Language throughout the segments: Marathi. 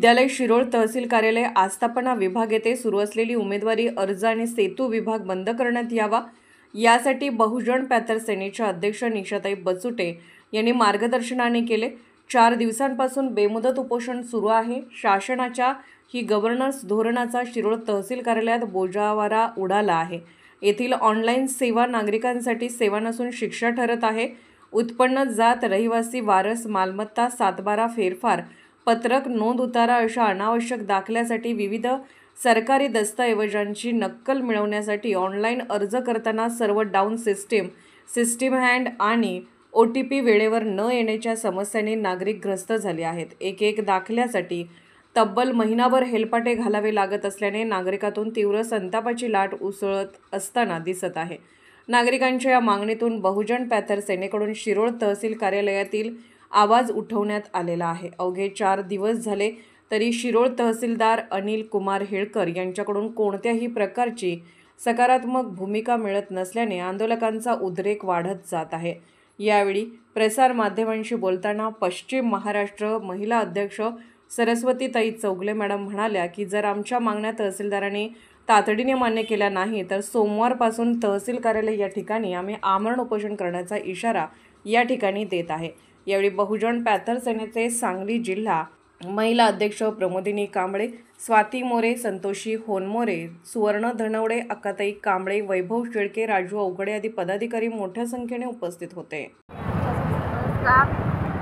विद्यालय शिरोळ तहसील कार्यालय आस्थापना विभाग येथे सुरू असलेली उमेदवारी अर्ज आणि सेतू विभाग बंद करण्यात यावा यासाठी बहुजन पॅथर सेनेच्या अध्यक्ष निशाताई बचुटे यांनी मार्गदर्शनाने केले। 4 दिवसांपासून बेमुदत उपोषण सुरू आहे। शासनाच्या ही गव्हर्नन्स धोरणाचा शिरोळ तहसील कार्यालयात बोजावारा उडाला आहे। येथील ऑनलाईन सेवा नागरिकांसाठी सेवा नसून शिक्षा ठरत आहे। उत्पन्न, जात, रहिवासी, वारस, मालमत्ता, 7/12 फेरफार, पत्रक, नोंद, उतारा अशा अनावश्यक दाखल्यासाठी विविध सरकारी दस्तऐवजांची नक्कल मिळवण्यासाठी ऑनलाईन अर्ज करताना सर्व डाऊन सिस्टीम हँड आणि OTP वेळेवर न येण्याच्या समस्येने नागरिक ग्रस्त झाले आहेत। एक दाखल्यासाठी तब्बल महिनाभर हेलपाटे घालावे लागत असल्याने नागरिकातून तीव्र संतापाची लाट उसळत असताना दिसत आहे। नागरिकांच्या या मागणीतून बहुजन पॅथर सेनेकडून शिरोळ तहसील कार्यालयातील आवाज उठवण्यात आलेला आहे। अवघे 4 दिवस झाले तरी शिरोळ तहसीलदार अनिल कुमार हेळकर यांच्याकडून कोणत्याही प्रकारची सकारात्मक भूमिका मिळत नसल्याने आंदोलकांचा उद्रेक वाढत जात आहे। यावेळी प्रसार माध्यमांशी बोलताना पश्चिम महाराष्ट्र महिला अध्यक्ष सरस्वतीताई चौगले मॅडम म्हणाल्या की जर आमच्या मागण्या तहसीलदारांनी तातडीने मान्य केल्या नाही तर सोमवारपासून तहसील कार्यालय या ठिकाणी आम्ही आमरण उपोषण करण्याचा इशारा या ठिकाणी देत आहे। यावेळी बहुजन पॅथर सेनेचे सांगली जिल्हा महिला अध्यक्ष प्रमोदिनी कांबळे, स्वाती मोरे, संतोषी होनमोरे, सुवर्ण धनवडे, अक्काताई कांबळे, वैभव शेळके, राजू अवघडे आदी पदाधिकारी मोठ्या संख्येने उपस्थित होते।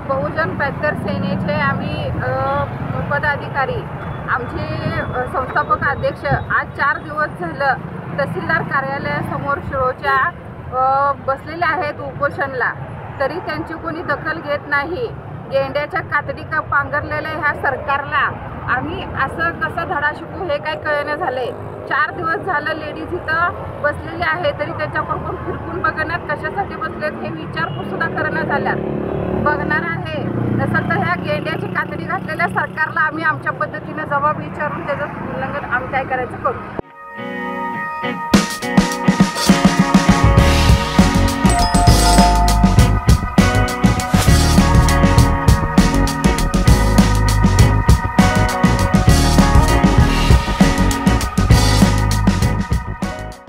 बहुजन पॅथर सेनेचे आम्ही पदाधिकारी आमचे संस्थापक अध्यक्ष आज 4 दिवस झालं तहसीलदार कार्यालयासमोर शिरोळच्या बसलेले आहेत उपोषणला, तरी त्यांची कोणी दखल घेत नाही। गेंड्याच्या कातडी का पांघरलेल्या ह्या सरकारला आम्ही असं कसं धडा शिकू हे काय कळेना झाले। 4 दिवस झालं लेडीज इथं बसलेले आहे तरी त्यांच्याकडून फिरकून बघण्यात कशासाठी बसलेत हे विचारपूस सुद्धा करणं झाल्यात। बघणार आहे नसेल तर ह्या गेंड्याची कातडी घातलेल्या सरकारला आम्ही आमच्या पद्धतीने जबाब विचारून त्याचं उल्लंघन आम्ही काय करायचं करू।